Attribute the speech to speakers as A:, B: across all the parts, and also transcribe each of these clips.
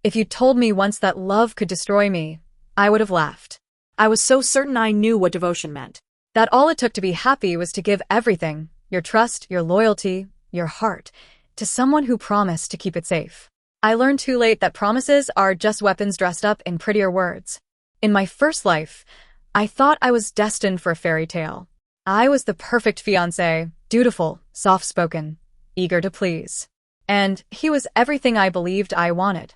A: If you told me once that love could destroy me, I would have laughed.
B: I was so certain I knew what devotion meant.
A: That all it took to be happy was to give everything, your trust, your loyalty, your heart, to someone who promised to keep it safe. I learned too late that promises are just weapons dressed up in prettier words. In my first life, I thought I was destined for a fairy tale. I was the perfect fiancé, dutiful, soft-spoken, eager to please. And he was everything I believed I wanted.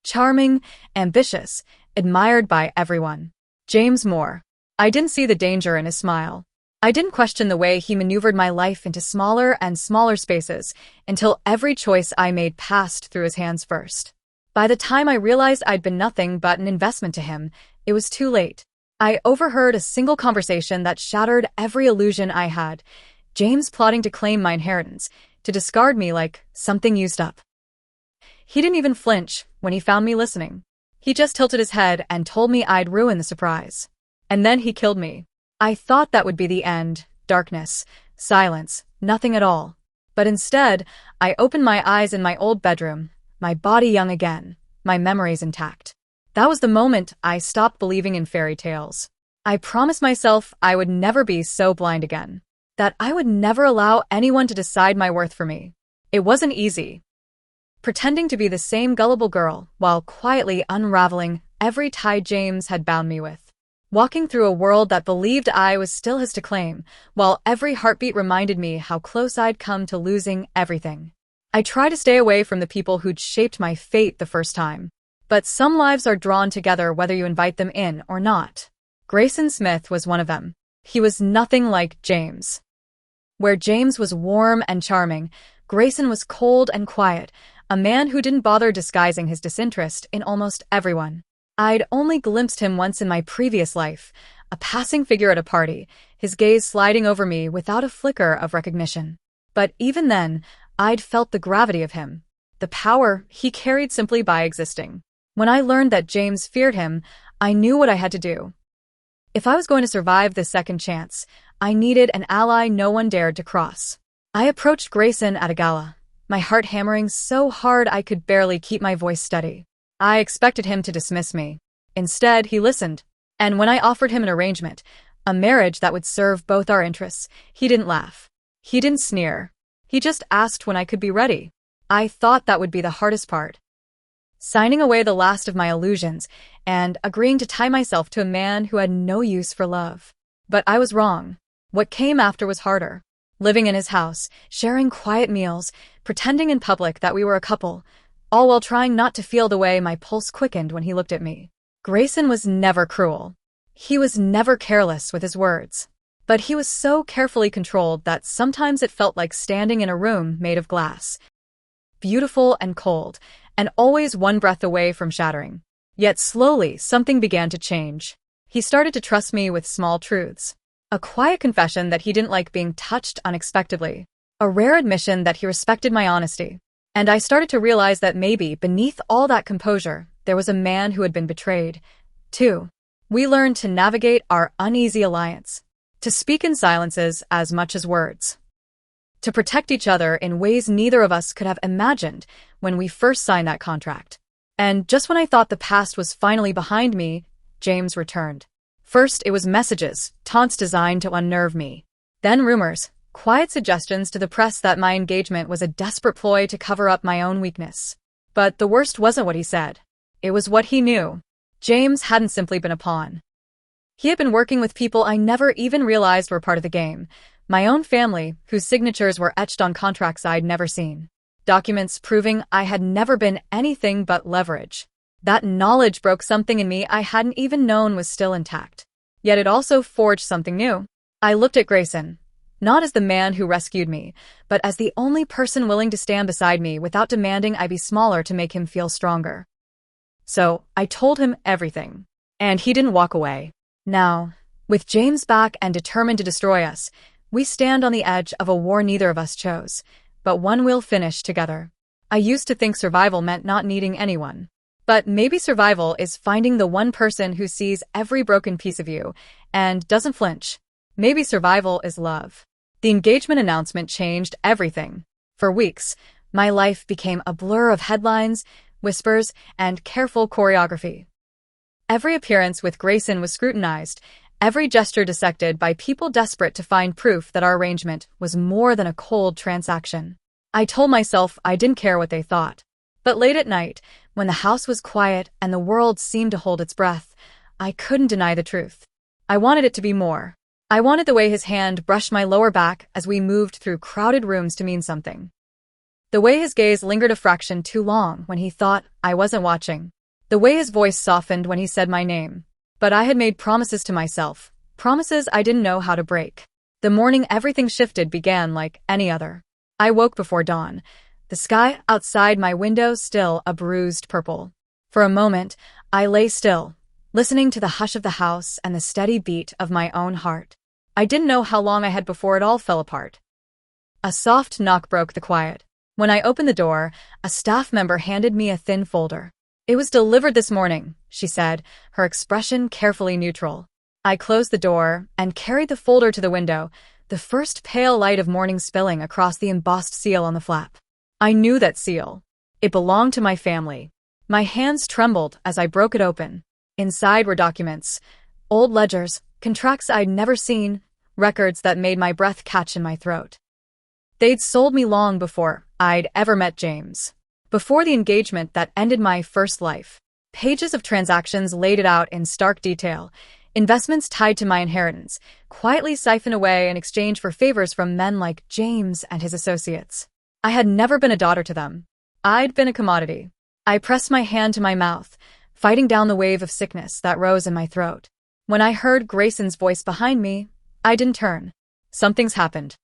A: Charming, ambitious, admired by everyone. James Moore. I didn't see the danger in his smile. I didn't question the way he maneuvered my life into smaller and smaller spaces until every choice I made passed through his hands first. By the time I realized I'd been nothing but an investment to him, it was too late. I overheard a single conversation that shattered every illusion I had. James plotting to claim my inheritance, to discard me like something used up. He didn't even flinch when he found me listening. He just tilted his head and told me I'd ruin the surprise. And then he killed me. I thought that would be the end, darkness, silence, nothing at all. But instead, I opened my eyes in my old bedroom, my body young again, my memories intact. That was the moment I stopped believing in fairy tales. I promised myself I would never be so blind again, that I would never allow anyone to decide my worth for me. It wasn't easy. Pretending to be the same gullible girl while quietly unraveling every tie James had bound me with. Walking through a world that believed I was still his to claim, while every heartbeat reminded me how close I'd come to losing everything. I tried to stay away from the people who'd shaped my fate the first time. But some lives are drawn together whether you invite them in or not. Grayson Smith was one of them. He was nothing like James. Where James was warm and charming, Grayson was cold and quiet, a man who didn't bother disguising his disinterest in almost everyone. I'd only glimpsed him once in my previous life, a passing figure at a party, his gaze sliding over me without a flicker of recognition. But even then, I'd felt the gravity of him, the power he carried simply by existing. When I learned that James feared him, I knew what I had to do. If I was going to survive this second chance, I needed an ally no one dared to cross. I approached Grayson at a gala, my heart hammering so hard I could barely keep my voice steady. I expected him to dismiss me. Instead, he listened. And when I offered him an arrangement, a marriage that would serve both our interests, he didn't laugh. He didn't sneer. He just asked when I could be ready. I thought that would be the hardest part. Signing away the last of my illusions and agreeing to tie myself to a man who had no use for love. But I was wrong. What came after was harder. Living in his house, sharing quiet meals, pretending in public that we were a couple, all while trying not to feel the way my pulse quickened when he looked at me. Grayson was never cruel. He was never careless with his words. But he was so carefully controlled that sometimes it felt like standing in a room made of glass. Beautiful and cold, and always one breath away from shattering. Yet slowly, something began to change. He started to trust me with small truths. A quiet confession that he didn't like being touched unexpectedly. A rare admission that he respected my honesty. And I started to realize that maybe, beneath all that composure, there was a man who had been betrayed, too. We learned to navigate our uneasy alliance. To speak in silences as much as words. To protect each other in ways neither of us could have imagined when we first signed that contract. And just when I thought the past was finally behind me, James returned. First, it was messages, taunts designed to unnerve me. Then rumors, quiet suggestions to the press that my engagement was a desperate ploy to cover up my own weakness. But the worst wasn't what he said. It was what he knew. James hadn't simply been a pawn. He had been working with people I never even realized were part of the game. My own family, whose signatures were etched on contracts I'd never seen. Documents proving I had never been anything but leverage. That knowledge broke something in me I hadn't even known was still intact. Yet it also forged something new. I looked at Grayson, not as the man who rescued me, but as the only person willing to stand beside me without demanding I be smaller to make him feel stronger. So, I told him everything. And he didn't walk away. Now, with James back and determined to destroy us, we stand on the edge of a war neither of us chose, but one we'll finish together. I used to think survival meant not needing anyone. But maybe survival is finding the one person who sees every broken piece of you and doesn't flinch. Maybe survival is love. The engagement announcement changed everything. For weeks, my life became a blur of headlines, whispers, and careful choreography. Every appearance with Grayson was scrutinized, every gesture dissected by people desperate to find proof that our arrangement was more than a cold transaction. I told myself I didn't care what they thought. But late at night, when the house was quiet and the world seemed to hold its breath, I couldn't deny the truth. I wanted it to be more. I wanted the way his hand brushed my lower back as we moved through crowded rooms to mean something. The way his gaze lingered a fraction too long when he thought I wasn't watching. The way his voice softened when he said my name. But I had made promises to myself, promises I didn't know how to break. The morning everything shifted began like any other. I woke before dawn, the sky outside my window still a bruised purple. For a moment, I lay still, listening to the hush of the house and the steady beat of my own heart. I didn't know how long I had before it all fell apart. A soft knock broke the quiet. When I opened the door, a staff member handed me a thin folder. "It was delivered this morning," she said, her expression carefully neutral. I closed the door and carried the folder to the window, the first pale light of morning spilling across the embossed seal on the flap. I knew that seal. It belonged to my family. My hands trembled as I broke it open. Inside were documents, old ledgers, contracts I'd never seen, records that made my breath catch in my throat. They'd sold me long before I'd ever met James. Before the engagement that ended my first life. Pages of transactions laid it out in stark detail. Investments tied to my inheritance, quietly siphoned away in exchange for favors from men like James and his associates. I had never been a daughter to them. I'd been a commodity. I pressed my hand to my mouth, fighting down the wave of sickness that rose in my throat. When I heard Grayson's voice behind me, I didn't turn. Something's happened.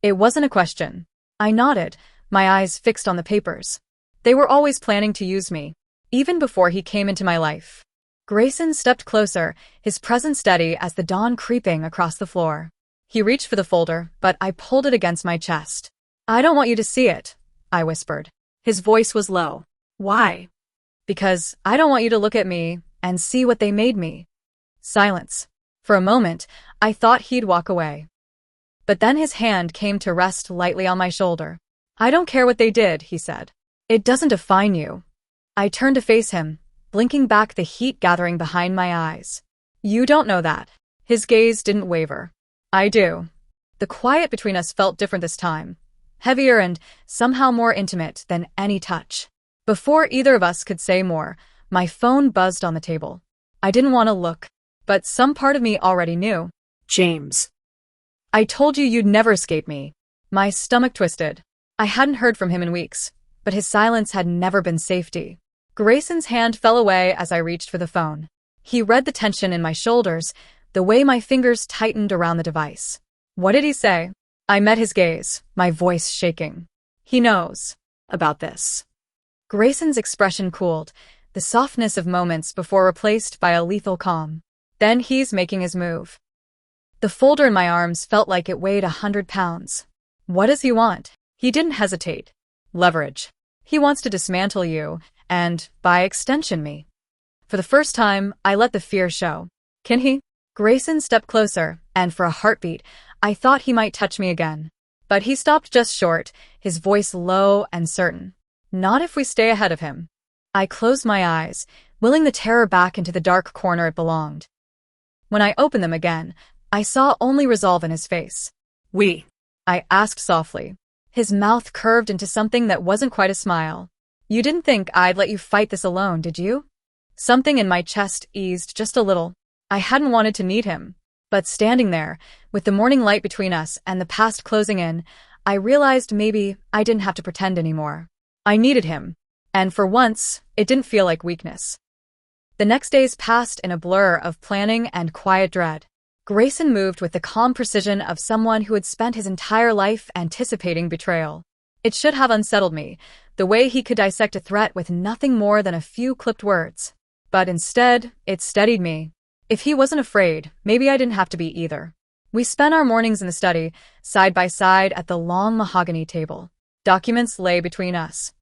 A: It wasn't a question. I nodded, my eyes fixed on the papers. They were always planning to use me, even before he came into my life. Grayson stepped closer, his presence steady as the dawn creeping across the floor. He reached for the folder, but I pulled it against my chest. "I don't want you to see it," I whispered. His voice was low. "Why?" "Because I don't want you to look at me and see what they made me." Silence. For a moment, I thought he'd walk away. But then his hand came to rest lightly on my shoulder. "I don't care what they did," he said. "It doesn't define you." I turned to face him, blinking back the heat gathering behind my eyes. "You don't know that." His gaze didn't waver. "I do." The quiet between us felt different this time. Heavier and somehow more intimate than any touch. Before either of us could say more, my phone buzzed on the table. I didn't want to look, but some part of me already knew.
B: "James.
A: I told you you'd never escape me." My stomach twisted. I hadn't heard from him in weeks, but his silence had never been safety. Grayson's hand fell away as I reached for the phone. He read the tension in my shoulders, the way my fingers tightened around the device. "What did he say?" I met his gaze, my voice shaking. "He knows about this." Grayson's expression cooled, the softness of moments before replaced by a lethal calm. "Then he's making his move." The folder in my arms felt like it weighed 100 pounds. "What does he want?" He didn't hesitate. "Leverage. He wants to dismantle you, and, by extension, me." For the first time, I let the fear show. "Can he?" Grayson stepped closer, and for a heartbeat, I thought he might touch me again. But he stopped just short, his voice low and certain. "Not if we stay ahead of him." I closed my eyes, willing the terror back into the dark corner it belonged. When I opened them again, I saw only resolve in his face. "We?" I asked softly. His mouth curved into something that wasn't quite a smile. "You didn't think I'd let you fight this alone, did you?" Something in my chest eased just a little. I hadn't wanted to meet him. But standing there, with the morning light between us and the past closing in, I realized maybe I didn't have to pretend anymore. I needed him. And for once, it didn't feel like weakness. The next days passed in a blur of planning and quiet dread. Grayson moved with the calm precision of someone who had spent his entire life anticipating betrayal. It should have unsettled me, the way he could dissect a threat with nothing more than a few clipped words. But instead, it steadied me. If he wasn't afraid, maybe I didn't have to be either. We spent our mornings in the study, side by side at the long mahogany table. Documents lay between us.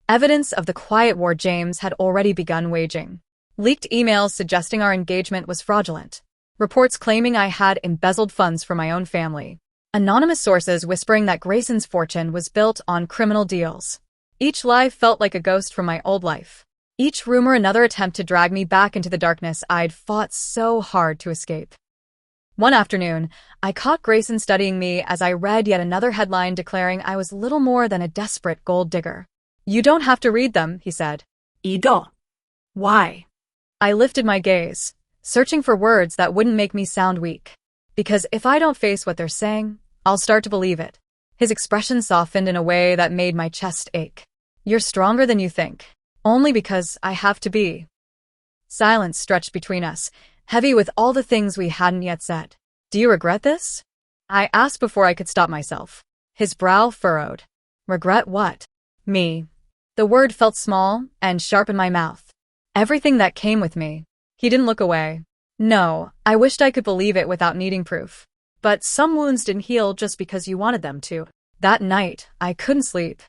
A: Evidence of the quiet war James had already begun waging. Leaked emails suggesting our engagement was fraudulent. Reports claiming I had embezzled funds from my own family. Anonymous sources whispering that Grayson's fortune was built on criminal deals. Each lie felt like a ghost from my old life. Each rumor another attempt to drag me back into the darkness I'd fought so hard to escape. One afternoon, I caught Grayson studying me as I read yet another headline declaring I was little more than a desperate gold digger. "You don't have to read them," he said.
B: Ido. Why?
A: I lifted my gaze, searching for words that wouldn't make me sound weak. Because if I don't face what they're saying, I'll start to believe it. His expression softened in a way that made my chest ache. "You're stronger than you think. Only because I have to be." Silence stretched between us, heavy with all the things we hadn't yet said. "Do you regret this?" I asked before I could stop myself. His brow furrowed. Regret what? Me. The word felt small and sharp in my mouth. Everything that came with me. He didn't look away. "No, I wished I could believe it without needing proof. But some wounds didn't heal just because you wanted them to." That night, I couldn't sleep.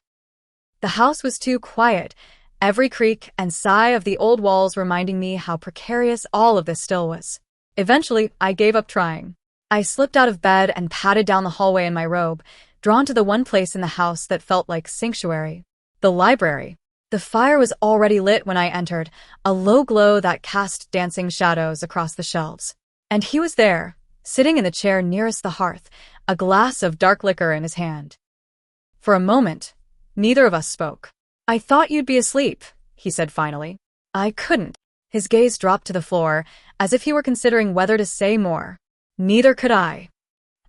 A: The house was too quiet, every creak and sigh of the old walls reminding me how precarious all of this still was. Eventually, I gave up trying. I slipped out of bed and padded down the hallway in my robe, drawn to the one place in the house that felt like sanctuary. The library. The fire was already lit when I entered, a low glow that cast dancing shadows across the shelves. And he was there, sitting in the chair nearest the hearth, a glass of dark liquor in his hand. For a moment, neither of us spoke. "I thought you'd be asleep," he said finally. I couldn't. His gaze dropped to the floor, as if he were considering whether to say more. Neither could I.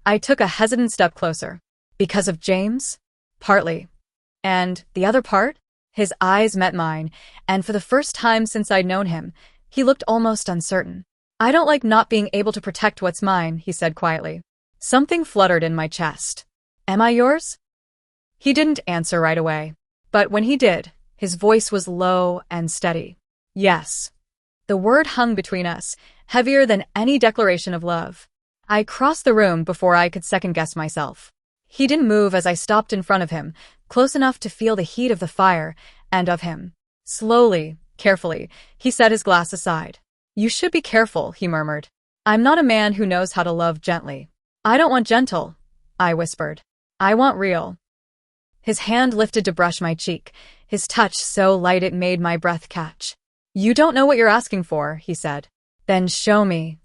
A: I took a hesitant step closer. Because of James? Partly. And the other part? His eyes met mine, and for the first time since I'd known him, he looked almost uncertain. "I don't like not being able to protect what's mine," he said quietly. Something fluttered in my chest. "Am I yours?" He didn't answer right away. But when he did, his voice was low and steady. "Yes." The word hung between us, heavier than any declaration of love. I crossed the room before I could second-guess myself. He didn't move as I stopped in front of him, close enough to feel the heat of the fire, and of him. Slowly, carefully, he set his glass aside. "You should be careful," he murmured. "I'm not a man who knows how to love gently." "I don't want gentle," I whispered. "I want real." His hand lifted to brush my cheek, his touch so light it made my breath catch. "You don't know what you're asking for," he said. "Then show me."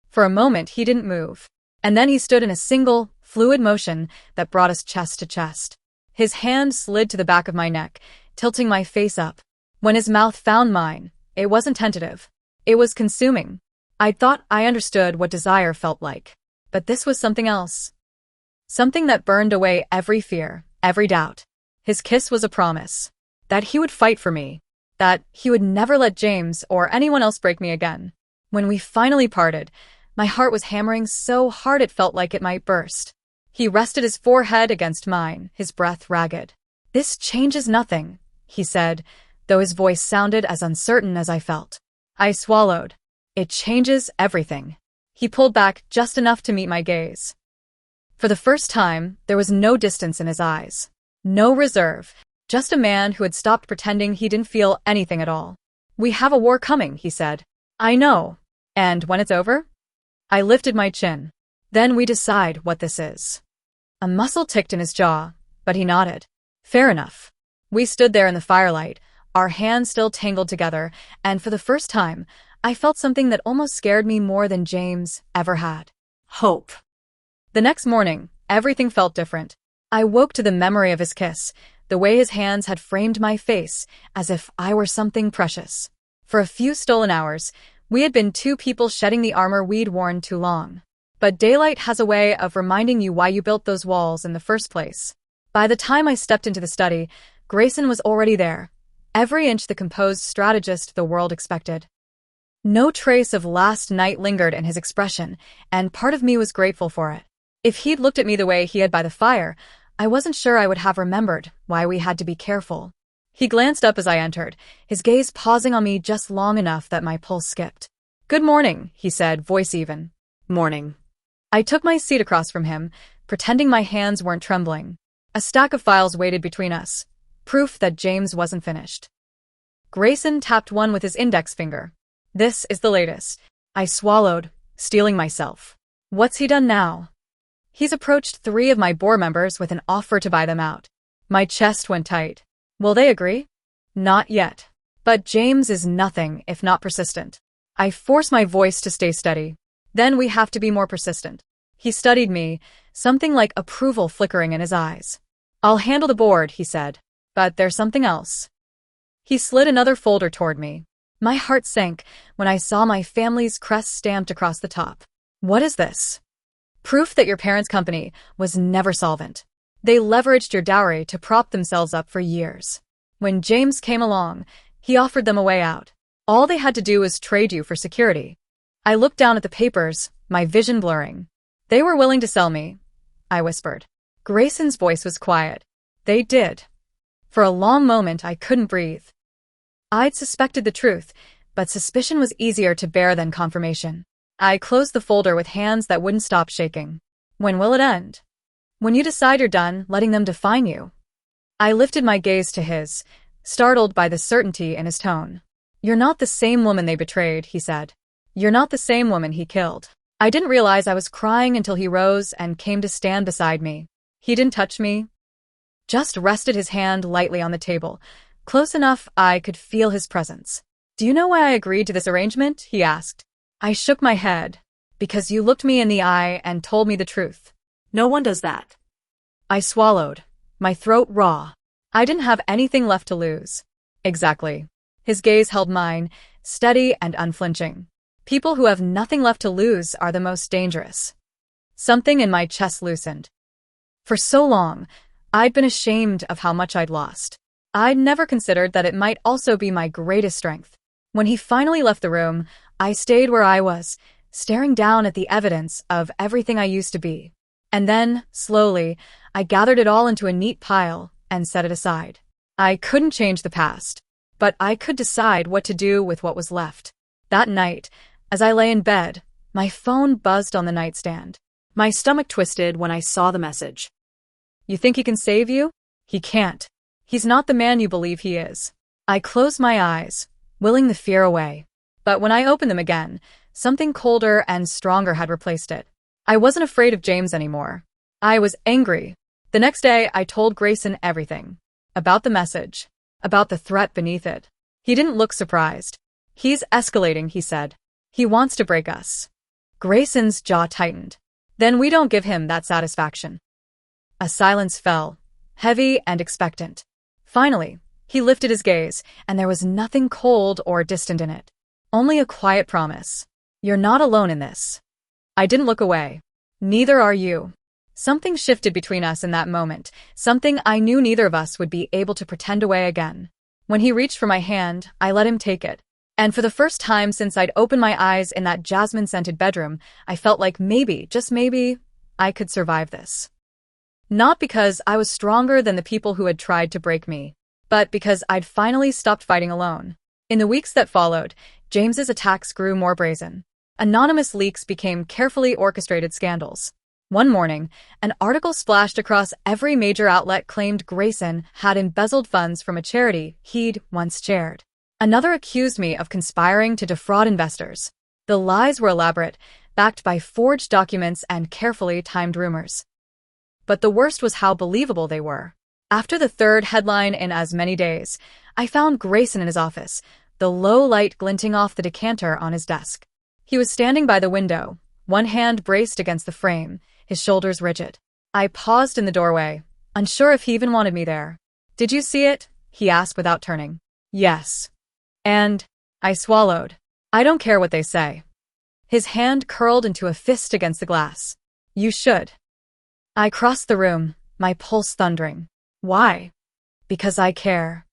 A: For a moment he didn't move, and then he stood in a single, fluid motion that brought us chest to chest. His hand slid to the back of my neck, tilting my face up. When his mouth found mine, it wasn't tentative. It was consuming. I thought I understood what desire felt like. But this was something else. Something that burned away every fear, every doubt. His kiss was a promise. That he would fight for me. That he would never let James or anyone else break me again. When we finally parted, my heart was hammering so hard it felt like it might burst. He rested his forehead against mine, his breath ragged. "This changes nothing," he said, though his voice sounded as uncertain as I felt. I swallowed. "It changes everything." He pulled back just enough to meet my gaze. For the first time, there was no distance in his eyes. No reserve. Just a man who had stopped pretending he didn't feel anything at all. "We have a war coming," he said. "I know. And when it's over?" I lifted my chin. "Then we decide what this is." A muscle ticked in his jaw, but he nodded. "Fair enough." We stood there in the firelight, our hands still tangled together, and for the first time, I felt something that almost scared me more than James ever had. Hope. The next morning, everything felt different. I woke to the memory of his kiss, the way his hands had framed my face, as if I were something precious. For a few stolen hours, we had been two people shedding the armor we'd worn too long. But daylight has a way of reminding you why you built those walls in the first place. By the time I stepped into the study, Grayson was already there, every inch the composed strategist the world expected. No trace of last night lingered in his expression, and part of me was grateful for it. If he'd looked at me the way he had by the fire, I wasn't sure I would have remembered why we had to be careful. He glanced up as I entered, his gaze pausing on me just long enough that my pulse skipped. "Good morning," he said, voice even. "Morning." I took my seat across from him, pretending my hands weren't trembling. A stack of files waited between us, proof that James wasn't finished. Grayson tapped one with his index finger. "This is the latest." I swallowed, steeling myself. What's he done now? He's approached 3 of my board members with an offer to buy them out. My chest went tight. Will they agree? Not yet. But James is nothing if not persistent. I force my voice to stay steady. Then we have to be more persistent. He studied me, something like approval flickering in his eyes. I'll handle the board, he said. But there's something else. He slid another folder toward me. My heart sank when I saw my family's crest stamped across the top. What is this? Proof that your parents' company was never solvent. They leveraged your dowry to prop themselves up for years. When James came along, he offered them a way out. All they had to do was trade you for security. I looked down at the papers, my vision blurring. They were willing to sell me, I whispered. Grayson's voice was quiet. They did. For a long moment, I couldn't breathe. I'd suspected the truth, but suspicion was easier to bear than confirmation. I closed the folder with hands that wouldn't stop shaking. When will it end? When you decide you're done letting them define you. I lifted my gaze to his, startled by the certainty in his tone. You're not the same woman they betrayed, he said. You're not the same woman he killed. I didn't realize I was crying until he rose and came to stand beside me. He didn't touch me, just rested his hand lightly on the table, close enough I could feel his presence. Do you know why I agreed to this arrangement? He asked. I shook my head. Because you looked me in the eye and told me the truth.
B: No one does that.
A: I swallowed, my throat raw. I didn't have anything left to lose. Exactly. His gaze held mine, steady and unflinching. People who have nothing left to lose are the most dangerous. Something in my chest loosened. For so long, I'd been ashamed of how much I'd lost. I'd never considered that it might also be my greatest strength. When he finally left the room, I stayed where I was, staring down at the evidence of everything I used to be. And then, slowly, I gathered it all into a neat pile and set it aside. I couldn't change the past, but I could decide what to do with what was left. That night, as I lay in bed, my phone buzzed on the nightstand.
B: My stomach twisted when I saw the message.
A: You think he can save you? He can't. He's not the man you believe he is. I closed my eyes, willing the fear away. But when I opened them again, something colder and stronger had replaced it. I wasn't afraid of James anymore. I was angry. The next day, I told Grayson everything. About the message. About the threat beneath it. He didn't look surprised. He's escalating, he said. He wants to break us. Grayson's jaw tightened. Then we don't give him that satisfaction. A silence fell, heavy and expectant. Finally, he lifted his gaze, and there was nothing cold or distant in it. Only a quiet promise. You're not alone in this. I didn't look away. Neither are you. Something shifted between us in that moment, something I knew neither of us would be able to pretend away again. When he reached for my hand, I let him take it. And for the first time since I'd opened my eyes in that jasmine-scented bedroom, I felt like maybe, just maybe, I could survive this. Not because I was stronger than the people who had tried to break me, but because I'd finally stopped fighting alone. In the weeks that followed, James's attacks grew more brazen. Anonymous leaks became carefully orchestrated scandals. One morning, an article splashed across every major outlet claimed Grayson had embezzled funds from a charity he'd once chaired. Another accused me of conspiring to defraud investors. The lies were elaborate, backed by forged documents and carefully timed rumors. But the worst was how believable they were. After the third headline in as many days, I found Grayson in his office, the low light glinting off the decanter on his desk. He was standing by the window, one hand braced against the frame, his shoulders rigid. I paused in the doorway, unsure if he even wanted me there. Did you see it? He asked without turning. Yes. And I swallowed. I don't care what they say. His hand curled into a fist against the glass. You should. I crossed the room, my pulse thundering. Why? Because I care.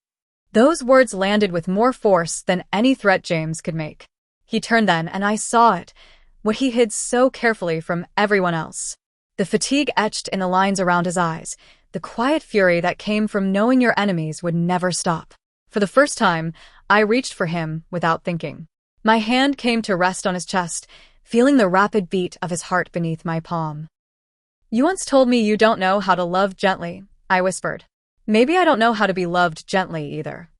A: Those words landed with more force than any threat James could make. He turned then, and I saw it, what he hid so carefully from everyone else. The fatigue etched in the lines around his eyes, the quiet fury that came from knowing your enemies would never stop. For the first time, I reached for him without thinking. My hand came to rest on his chest, feeling the rapid beat of his heart beneath my palm. You once told me you don't know how to love gently, I whispered. Maybe I don't know how to be loved gently either.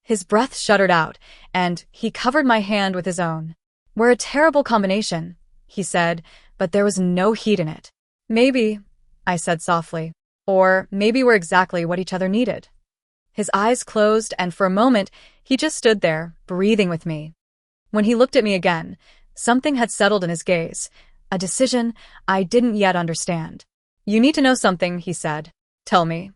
A: His breath shuddered out, and he covered my hand with his own. We're a terrible combination, he said, but there was no heat in it. Maybe, I said softly. Or maybe we're exactly what each other needed. His eyes closed, and for a moment, he just stood there, breathing with me. When he looked at me again, something had settled in his gaze, a decision I didn't yet understand. "You need to know something," he said. "Tell me."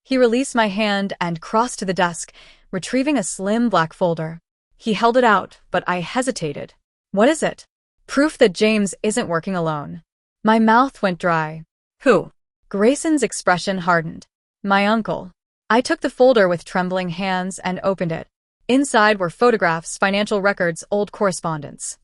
A: He released my hand and crossed to the desk, retrieving a slim black folder. He held it out, but I hesitated. "What is it?" "Proof that James isn't working alone." My mouth went dry. "Who?" Grayson's expression hardened. "My uncle." I took the folder with trembling hands and opened it. Inside were photographs, financial records, old correspondence.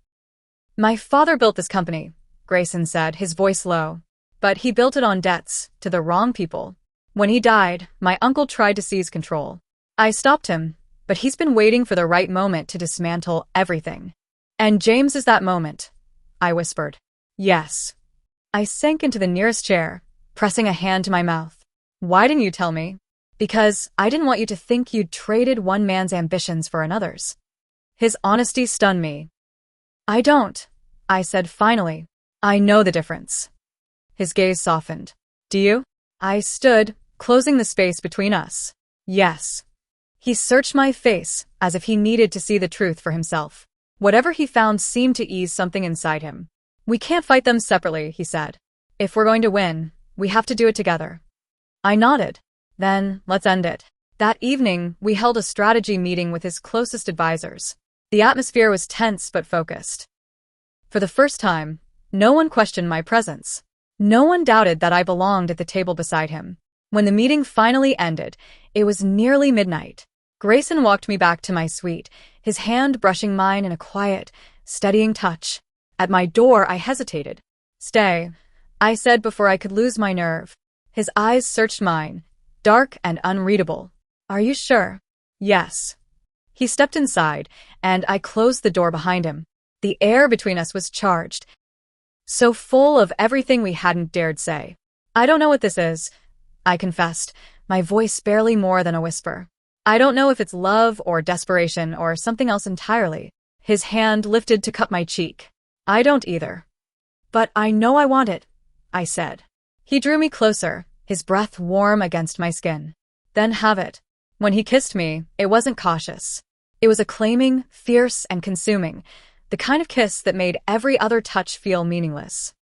A: "My father built this company," Grayson said, his voice low. "But he built it on debts, to the wrong people. When he died, my uncle tried to seize control. I stopped him, but he's been waiting for the right moment to dismantle everything." "And James is that moment," I whispered. "Yes." I sank into the nearest chair, pressing a hand to my mouth. "Why didn't you tell me?" "Because I didn't want you to think you'd traded one man's ambitions for another's." His honesty stunned me. "I don't," I said finally. "I know the difference." His gaze softened. "Do you?" I stood, closing the space between us. "Yes." He searched my face, as if he needed to see the truth for himself. Whatever he found seemed to ease something inside him. "We can't fight them separately," he said. "If we're going to win, we have to do it together." I nodded. "Then, let's end it." That evening, we held a strategy meeting with his closest advisors. The atmosphere was tense but focused. For the first time, no one questioned my presence. No one doubted that I belonged at the table beside him. When the meeting finally ended, it was nearly midnight. Grayson walked me back to my suite, his hand brushing mine in a quiet, steadying touch. At my door, I hesitated. "Stay," I said before I could lose my nerve. His eyes searched mine, dark and unreadable. "Are you sure?" "Yes." He stepped inside, and I closed the door behind him. The air between us was charged, so full of everything we hadn't dared say. "I don't know what this is," I confessed, my voice barely more than a whisper. "I don't know if it's love or desperation or something else entirely." His hand lifted to cup my cheek. "I don't either." "But I know I want it," I said. He drew me closer, his breath warm against my skin. "Then have it." When he kissed me, it wasn't cautious. It was acclaiming, fierce, and consuming, the kind of kiss that made every other touch feel meaningless.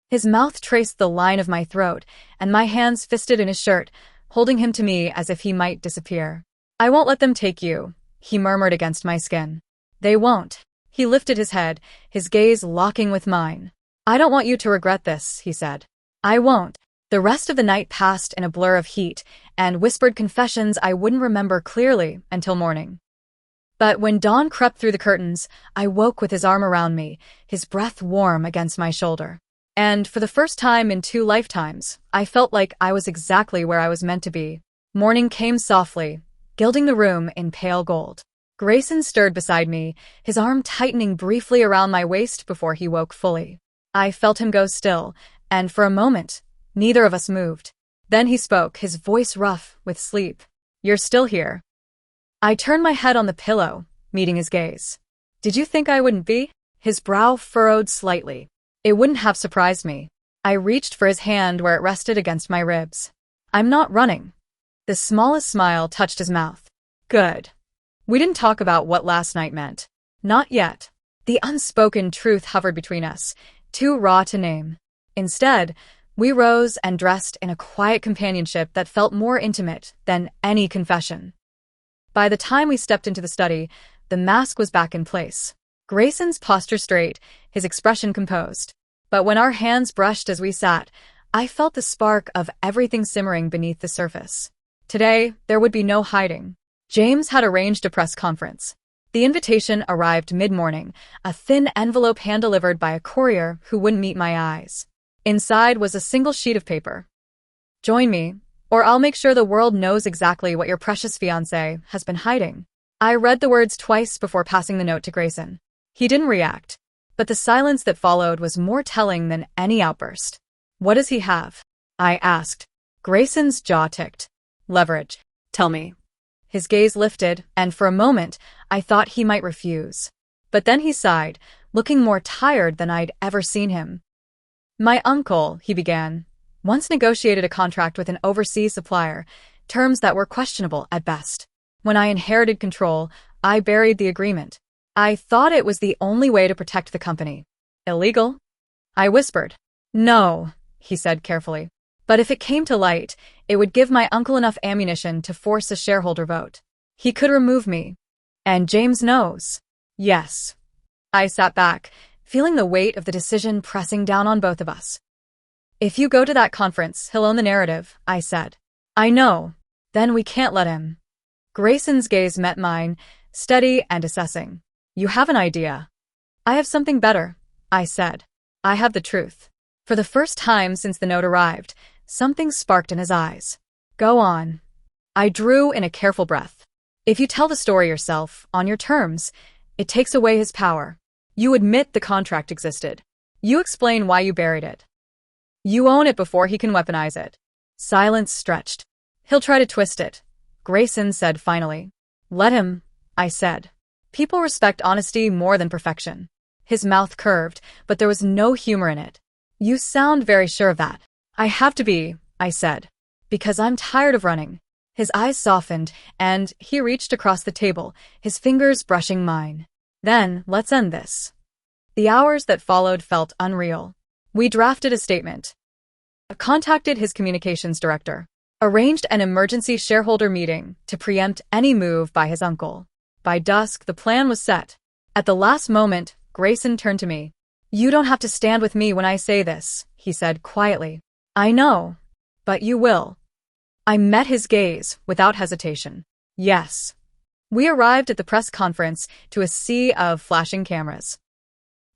A: His mouth traced the line of my throat, and my hands fisted in his shirt, holding him to me as if he might disappear. "I won't let them take you," he murmured against my skin. "They won't." He lifted his head, his gaze locking with mine. "I don't want you to regret this," he said. "I won't." The rest of the night passed in a blur of heat and whispered confessions I wouldn't remember clearly until morning. But when dawn crept through the curtains, I woke with his arm around me, his breath warm against my shoulder. And for the first time in 2 lifetimes, I felt like I was exactly where I was meant to be. Morning came softly, gilding the room in pale gold. Grayson stirred beside me, his arm tightening briefly around my waist before he woke fully. I felt him go still, and for a moment, neither of us moved. Then he spoke, his voice rough with sleep. "You're still here." I turned my head on the pillow, meeting his gaze. "Did you think I wouldn't be?" His brow furrowed slightly. It wouldn't have surprised me. I reached for his hand where it rested against my ribs. "I'm not running." The smallest smile touched his mouth. "Good." We didn't talk about what last night meant. Not yet. The unspoken truth hovered between us, too raw to name. Instead, we rose and dressed in a quiet companionship that felt more intimate than any confession. By the time we stepped into the study, the mask was back in place. Grayson's posture straight, his expression composed. But when our hands brushed as we sat, I felt the spark of everything simmering beneath the surface. Today, there would be no hiding. James had arranged a press conference. The invitation arrived mid-morning, a thin envelope hand-delivered by a courier who wouldn't meet my eyes. Inside was a single sheet of paper. "Join me, or I'll make sure the world knows exactly what your precious fiancé has been hiding." I read the words twice before passing the note to Grayson. He didn't react, but the silence that followed was more telling than any outburst. "What does he have?" I asked. Grayson's jaw ticked. "Leverage." "Tell me." His gaze lifted, and for a moment, I thought he might refuse. But then he sighed, looking more tired than I'd ever seen him. "My uncle," he began, "once negotiated a contract with an overseas supplier terms that were questionable at best. When I inherited control, I buried the agreement. I thought it was the only way to protect the company. Illegal? I whispered. No, he said carefully. But if it came to light, it would give my uncle enough ammunition to force a shareholder vote. He could remove me. And James knows. Yes. I sat back, feeling the weight of the decision pressing down on both of us. If you go to that conference, he'll own the narrative, I said. I know. Then we can't let him. Grayson's gaze met mine, steady and assessing. You have an idea. I have something better, I said. I have the truth. For the first time since the note arrived, something sparked in his eyes. Go on. I drew in a careful breath. If you tell the story yourself, on your terms, it takes away his power. You admit the contract existed. You explain why you buried it. You own it before he can weaponize it. Silence stretched. He'll try to twist it, Grayson said finally. Let him, I said. People respect honesty more than perfection. His mouth curved, but there was no humor in it. You sound very sure of that. I have to be, I said. Because I'm tired of running. His eyes softened, and he reached across the table, his fingers brushing mine. Then, let's end this. The hours that followed felt unreal. We drafted a statement. Contacted his communications director. Arranged an emergency shareholder meeting to preempt any move by his uncle. By dusk, the plan was set. At the last moment, Grayson turned to me. You don't have to stand with me when I say this, he said quietly. I know. But you will. I met his gaze without hesitation. Yes. We arrived at the press conference to a sea of flashing cameras.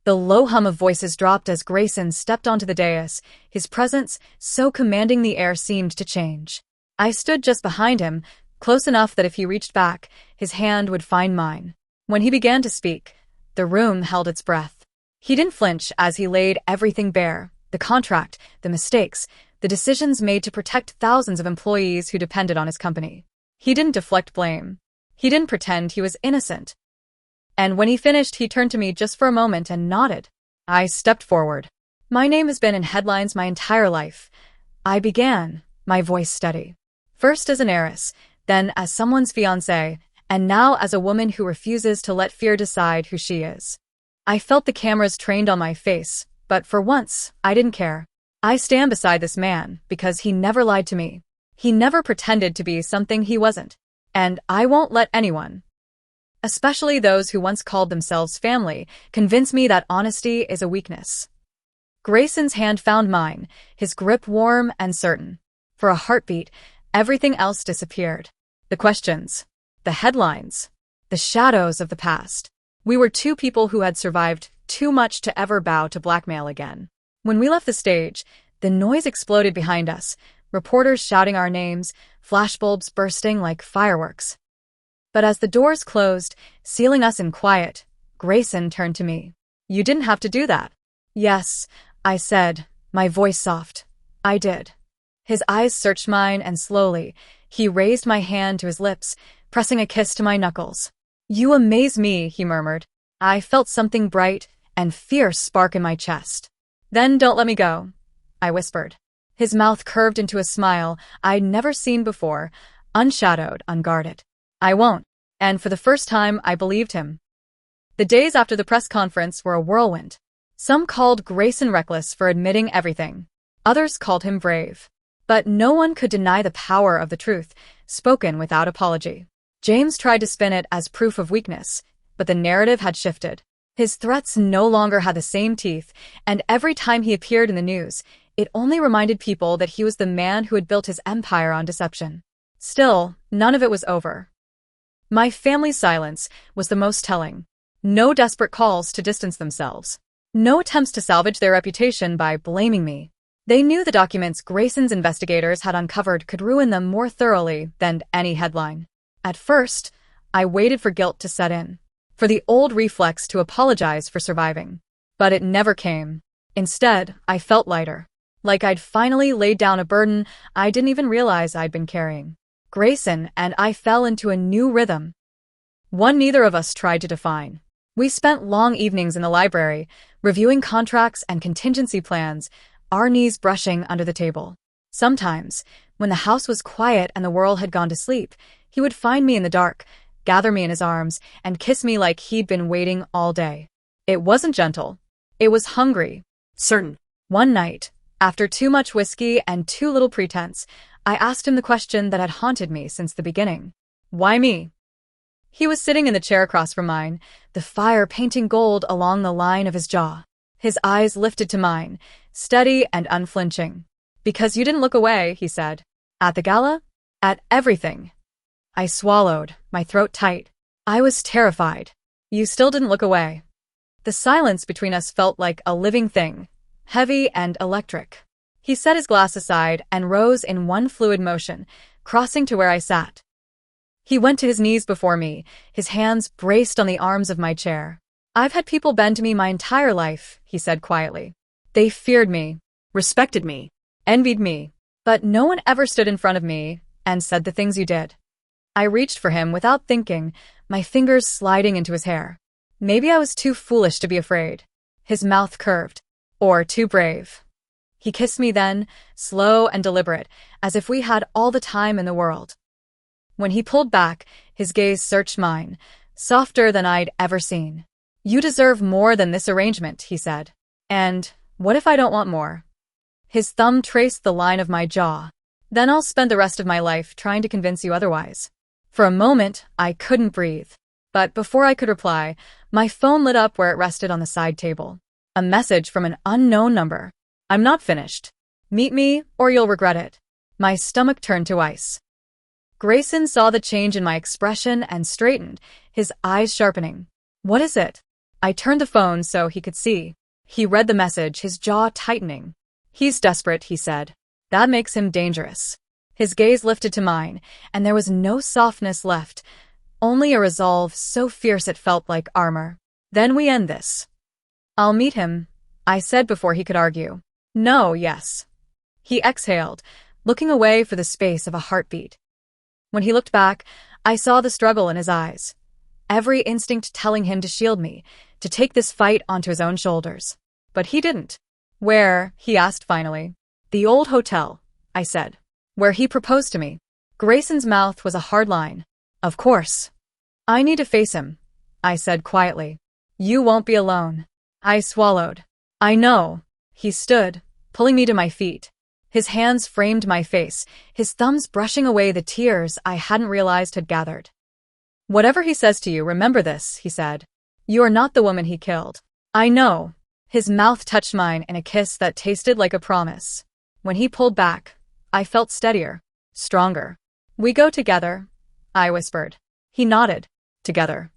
A: The low hum of voices dropped as Grayson stepped onto the dais, his presence so commanding the air seemed to change. I stood just behind him, close enough that if he reached back, his hand would find mine. When he began to speak, the room held its breath. He didn't flinch as he laid everything bare, the contract, the mistakes, the decisions made to protect thousands of employees who depended on his company. He didn't deflect blame. He didn't pretend he was innocent. And when he finished, he turned to me just for a moment and nodded. I stepped forward. My name has been in headlines my entire life. I began, my voice steady. First as an heiress, then as someone's fiancé, and now as a woman who refuses to let fear decide who she is. I felt the cameras trained on my face, but for once, I didn't care. I stand beside this man because he never lied to me. He never pretended to be something he wasn't. And I won't let anyone, especially those who once called themselves family, convince me that honesty is a weakness. Grayson's hand found mine, his grip warm and certain. For a heartbeat, everything else disappeared. The questions, the headlines, the shadows of the past. We were two people who had survived too much to ever bow to blackmail again. When we left the stage, the noise exploded behind us, reporters shouting our names, flashbulbs bursting like fireworks. But as the doors closed, sealing us in quiet, Grayson turned to me. You didn't have to do that. Yes, I said, my voice soft. I did. His eyes searched mine and slowly, he raised my hand to his lips, pressing a kiss to my knuckles. You amaze me, he murmured. I felt something bright and fierce spark in my chest. Then don't let me go, I whispered. His mouth curved into a smile I'd never seen before, unshadowed, unguarded. I won't. And for the first time, I believed him. The days after the press conference were a whirlwind. Some called Grayson reckless for admitting everything. Others called him brave. But no one could deny the power of the truth, spoken without apology. James tried to spin it as proof of weakness, but the narrative had shifted. His threats no longer had the same teeth, and every time he appeared in the news, it only reminded people that he was the man who had built his empire on deception. Still, none of it was over. My family's silence was the most telling. No desperate calls to distance themselves. No attempts to salvage their reputation by blaming me. They knew the documents Grayson's investigators had uncovered could ruin them more thoroughly than any headline. At first, I waited for guilt to set in, for the old reflex to apologize for surviving. But it never came. Instead, I felt lighter. Like I'd finally laid down a burden I didn't even realize I'd been carrying. Grayson and I fell into a new rhythm. One neither of us tried to define. We spent long evenings in the library, reviewing contracts and contingency plans, our knees brushing under the table. Sometimes, When the house was quiet and the world had gone to sleep, he would find me in the dark, gather me in his arms, and kiss me like he'd been waiting all day. It wasn't gentle. It was hungry.
B: Certain.
A: One night, after too much whiskey and too little pretense, I asked him the question that had haunted me since the beginning. Why me? He was sitting in the chair across from mine, the fire painting gold along the line of his jaw. His eyes lifted to mine, steady and unflinching. Because you didn't look away, he said. At the gala? At everything. I swallowed, my throat tight. I was terrified. You still didn't look away. The silence between us felt like a living thing, heavy and electric. He set his glass aside and rose in one fluid motion, crossing to where I sat. He went to his knees before me, his hands braced on the arms of my chair. I've had people bend to me my entire life, he said quietly. They feared me,
B: Respected me.
A: envied me, but no one ever stood in front of me and said the things you did. I reached for him without thinking, my fingers sliding into his hair. Maybe I was too foolish to be afraid. His mouth curved. Or too brave. He kissed me then, slow and deliberate, as if we had all the time in the world. When he pulled back, his gaze searched mine, softer than I'd ever seen. You deserve more than this arrangement, he said. And what if I don't want more? His thumb traced the line of my jaw. Then I'll spend the rest of my life trying to convince you otherwise. For a moment, I couldn't breathe. But before I could reply, my phone lit up where it rested on the side table. A message from an unknown number. I'm not finished. Meet me, or you'll regret it. My stomach turned to ice. Grayson saw the change in my expression and straightened, his eyes sharpening. What is it? I turned the phone so he could see. He read the message, his jaw tightening. He's desperate, he said. That makes him dangerous. His gaze lifted to mine, and there was no softness left, only a resolve so fierce it felt like armor. Then we end this. I'll meet him, I said before he could argue. No, yes. He exhaled, looking away for the space of a heartbeat. When he looked back, I saw the struggle in his eyes. Every instinct telling him to shield me, to take this fight onto his own shoulders. But he didn't. Where? He asked finally. The old hotel, I said. Where he proposed to me. Grayson's mouth was a hard line. Of course. I need to face him, I said quietly. You won't be alone. I swallowed. I know. He stood, pulling me to my feet. His hands framed my face, his thumbs brushing away the tears I hadn't realized had gathered. Whatever he says to you, remember this, he said. You are not the woman he killed. I know. His mouth touched mine in a kiss that tasted like a promise. When he pulled back, I felt steadier, stronger. We go together, I whispered. He nodded. Together.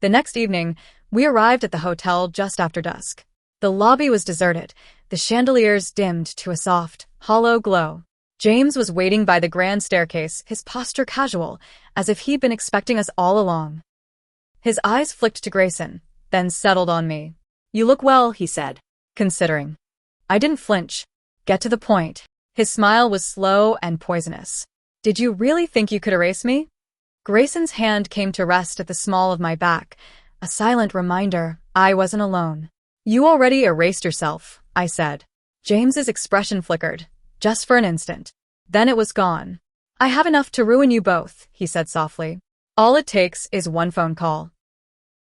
A: The next evening, we arrived at the hotel just after dusk. The lobby was deserted, the chandeliers dimmed to a soft, hollow glow. James was waiting by the grand staircase, his posture casual, as if he'd been expecting us all along. His eyes flicked to Grayson, then settled on me. You look well, he said, considering. I didn't flinch. Get to the point. His smile was slow and poisonous. Did you really think you could erase me? Grayson's hand came to rest at the small of my back, a silent reminder I wasn't alone. You already erased yourself, I said. James's expression flickered, just for an instant. Then it was gone. I have enough to ruin you both, he said softly. All it takes is one phone call.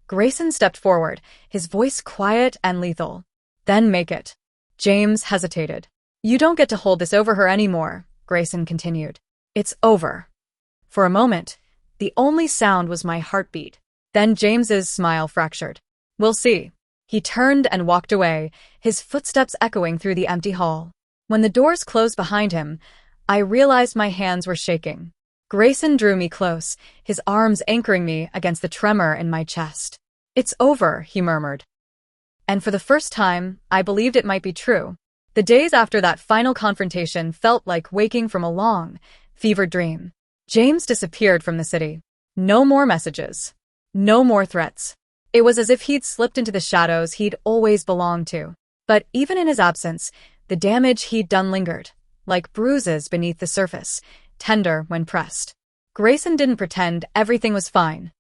A: Grayson stepped forward, his voice quiet and lethal. Then make it. James hesitated. You don't get to hold this over her anymore, Grayson continued. It's over. For a moment, the only sound was my heartbeat. Then James's smile fractured. We'll see. He turned and walked away, his footsteps echoing through the empty hall. When the doors closed behind him, I realized my hands were shaking. Grayson drew me close, his arms anchoring me against the tremor in my chest. It's over, he murmured. And for the first time, I believed it might be true. The days after that final confrontation felt like waking from a long, fevered dream. James disappeared from the city. No more messages. No more threats. It was as if he'd slipped into the shadows he'd always belonged to. But even in his absence, the damage he'd done lingered, like bruises beneath the surface, tender when pressed. Grayson didn't pretend everything was fine.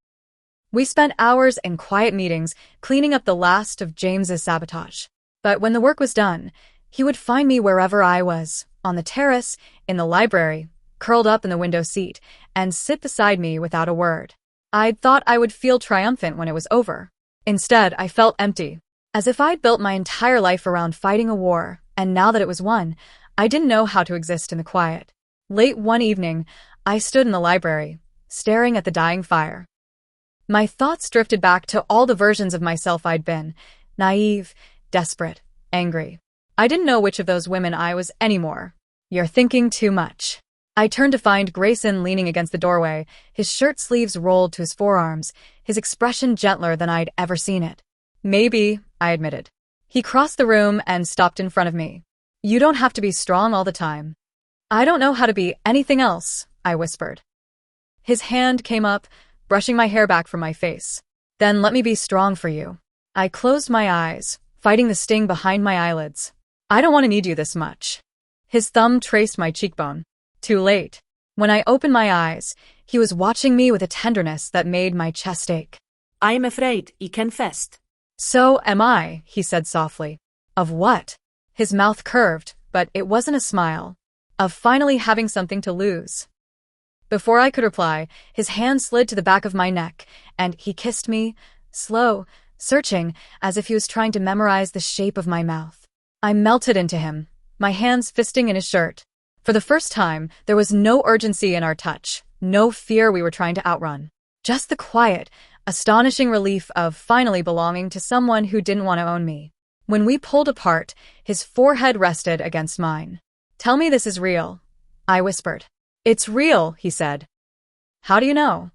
A: We spent hours in quiet meetings, cleaning up the last of James's sabotage. But when the work was done, he would find me wherever I was, on the terrace, in the library, curled up in the window seat, and sit beside me without a word. I'd thought I would feel triumphant when it was over. Instead, I felt empty, as if I'd built my entire life around fighting a war, and now that it was won, I didn't know how to exist in the quiet. Late one evening, I stood in the library, staring at the dying fire. My thoughts drifted back to all the versions of myself I'd been, naive, desperate, angry. I didn't know which of those women I was anymore. You're thinking too much. I turned to find Grayson leaning against the doorway, his shirt sleeves rolled to his forearms, his expression gentler than I'd ever seen it. Maybe, I admitted. He crossed the room and stopped in front of me. You don't have to be strong all the time. I don't know how to be anything else, I whispered. His hand came up, brushing my hair back from my face. Then let me be strong for you. I closed my eyes, fighting the sting behind my eyelids. I don't want to need you this much. His thumb traced my cheekbone. Too late. When I opened my eyes, he was watching me with a tenderness that made my chest ache.
B: I am afraid, I confessed.
A: So am I, he said softly. Of what? His mouth curved, but it wasn't a smile. Of finally having something to lose. Before I could reply, his hand slid to the back of my neck, and he kissed me, slow, searching, as if he was trying to memorize the shape of my mouth. I melted into him, my hands fisting in his shirt. For the first time, there was no urgency in our touch, no fear we were trying to outrun. Just the quiet, astonishing relief of finally belonging to someone who didn't want to own me. When we pulled apart, his forehead rested against mine. Tell me this is real, I whispered. It's real, he said. How do you know?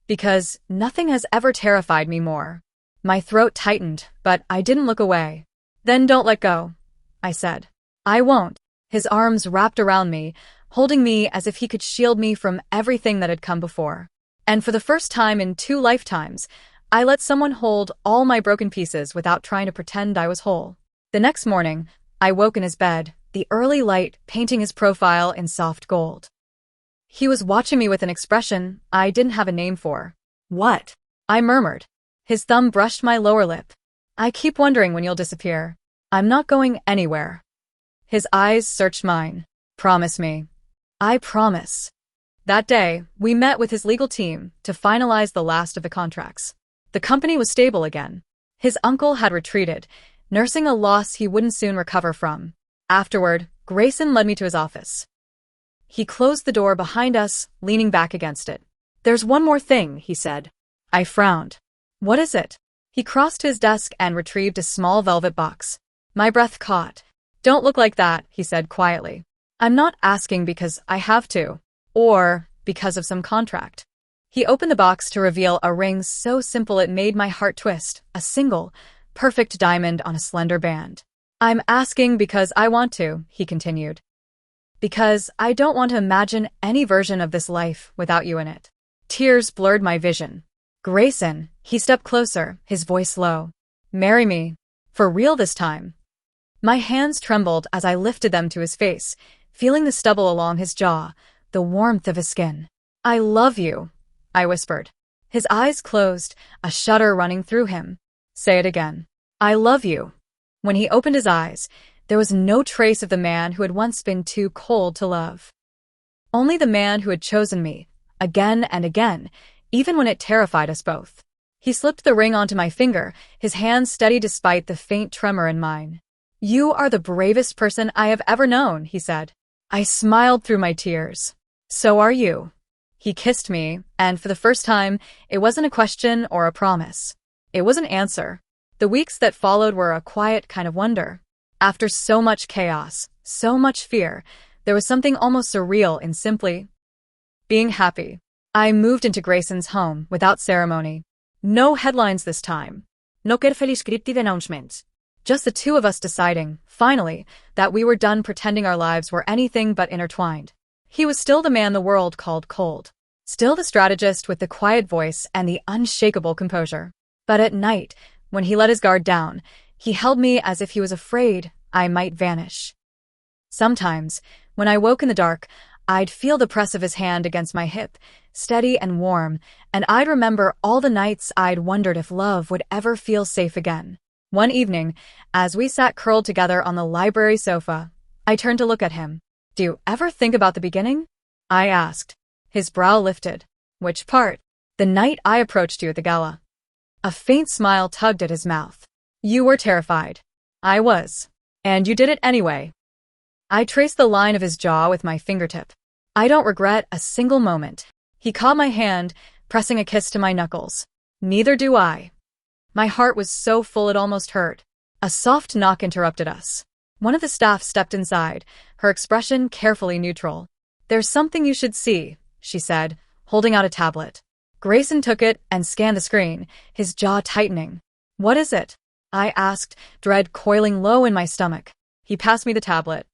A: Because nothing has ever terrified me more. My throat tightened, but I didn't look away. Then don't let go, I said. I won't. His arms wrapped around me, holding me as if he could shield me from everything that had come before. And for the first time in 2 lifetimes, I let someone hold all my broken pieces without trying to pretend I was whole. The next morning, I woke in his bed, the early light painting his profile in soft gold. He was watching me with an expression I didn't have a name for. What? I murmured. His thumb brushed my lower lip. I keep wondering when you'll disappear. I'm not going anywhere. His eyes searched mine. Promise me. I promise. That day, we met with his legal team to finalize the last of the contracts. The company was stable again. His uncle had retreated, nursing a loss he wouldn't soon recover from. Afterward, Grayson led me to his office. He closed the door behind us, leaning back against it. There's one more thing, he said. I frowned. What is it? He crossed to his desk and retrieved a small velvet box. My breath caught. Don't look like that, he said quietly. I'm not asking because I have to, or because of some contract. He opened the box to reveal a ring so simple it made my heart twist, a single, perfect diamond on a slender band. I'm asking because I want to, he continued. Because I don't want to imagine any version of this life without you in it. Tears blurred my vision. Grayson, he stepped closer, his voice low. Marry me. For real this time. My hands trembled as I lifted them to his face, feeling the stubble along his jaw, the warmth of his skin. I love you, I whispered. His eyes closed, a shudder running through him. Say it again. I love you. When he opened his eyes, there was no trace of the man who had once been too cold to love. Only the man who had chosen me, again and again, even when it terrified us both. He slipped the ring onto my finger, his hand steady despite the faint tremor in mine. You are the bravest person I have ever known, he said. I smiled through my tears. So are you. He kissed me, and for the first time, it wasn't a question or a promise. It was an answer. The weeks that followed were a quiet kind of wonder. After so much chaos, so much fear, there was something almost surreal in simply being happy. I moved into Grayson's home without ceremony. No headlines this time.
B: No carefully scripted announcements.
A: Just the two of us deciding, finally, that we were done pretending our lives were anything but intertwined. He was still the man the world called cold. Still the strategist with the quiet voice and the unshakable composure. But at night, when he let his guard down, he held me as if he was afraid I might vanish. Sometimes, when I woke in the dark, I'd feel the press of his hand against my hip, steady and warm, and I'd remember all the nights I'd wondered if love would ever feel safe again. One evening, as we sat curled together on the library sofa, I turned to look at him. Do you ever think about the beginning? I asked. His brow lifted. Which part? The night I approached you at the gala. A faint smile tugged at his mouth. You were terrified. I was. And you did it anyway. I traced the line of his jaw with my fingertip. I don't regret a single moment. He caught my hand, pressing a kiss to my knuckles. Neither do I. My heart was so full it almost hurt. A soft knock interrupted us. One of the staff stepped inside, her expression carefully neutral. There's something you should see, she said, holding out a tablet. Grayson took it and scanned the screen, his jaw tightening. What is it? I asked, dread coiling low in my stomach. He passed me the tablet.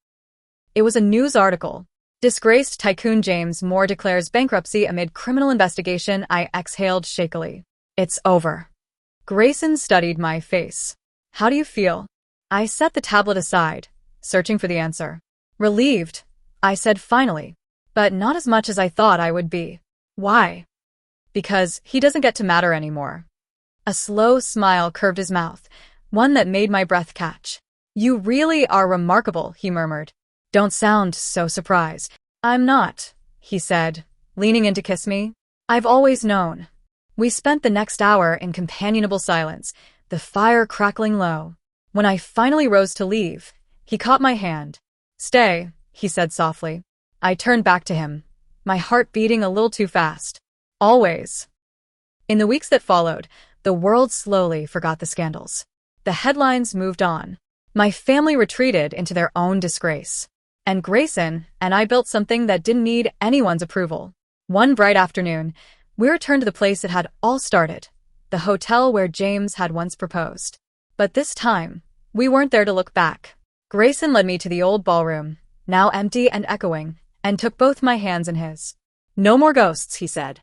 A: It was a news article. Disgraced tycoon James Moore declares bankruptcy amid criminal investigation. I exhaled shakily. It's over. Grayson studied my face. How do you feel? I set the tablet aside, searching for the answer. Relieved, I said finally, but not as much as I thought I would be. Why? Because he doesn't get to matter anymore. A slow smile curved his mouth, one that made my breath catch. You really are remarkable, he murmured. Don't sound so surprised. I'm not, he said, leaning in to kiss me. I've always known. We spent the next hour in companionable silence, the fire crackling low. When I finally rose to leave, he caught my hand. Stay, he said softly. I turned back to him, my heart beating a little too fast. Always. In the weeks that followed, the world slowly forgot the scandals. The headlines moved on. My family retreated into their own disgrace. And Grayson and I built something that didn't need anyone's approval. One bright afternoon, we returned to the place it had all started, the hotel where James had once proposed. But this time, we weren't there to look back. Grayson led me to the old ballroom, now empty and echoing, and took both my hands in his. No more ghosts, he said.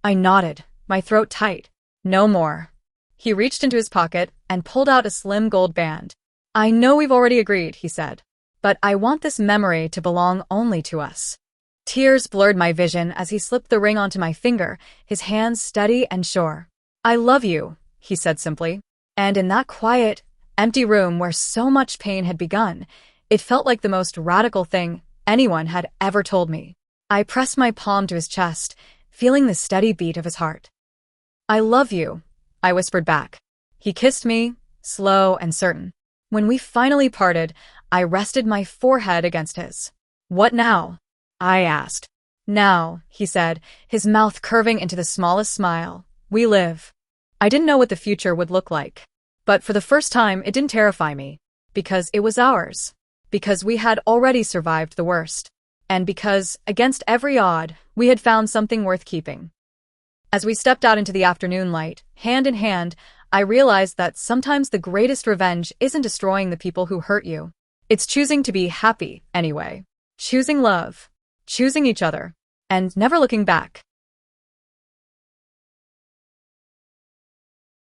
A: I nodded, my throat tight. No more. He reached into his pocket and pulled out a slim gold band. I know we've already agreed, he said, but I want this memory to belong only to us. Tears blurred my vision as he slipped the ring onto my finger, his hands steady and sure. I love you, he said simply. And in that quiet, empty room where so much pain had begun, it felt like the most radical thing anyone had ever told me. I pressed my palm to his chest, feeling the steady beat of his heart. I love you, I whispered back. He kissed me, slow and certain. When we finally parted, I rested my forehead against his. What now? I asked. Now, he said, his mouth curving into the smallest smile. We live. I didn't know what the future would look like. But for the first time, it didn't terrify me. Because it was ours. Because we had already survived the worst. And because, against every odd, we had found something worth keeping. As we stepped out into the afternoon light, hand in hand, I realized that sometimes the greatest revenge isn't destroying the people who hurt you. It's choosing to be happy, anyway. Choosing love. Choosing each other. And never looking back.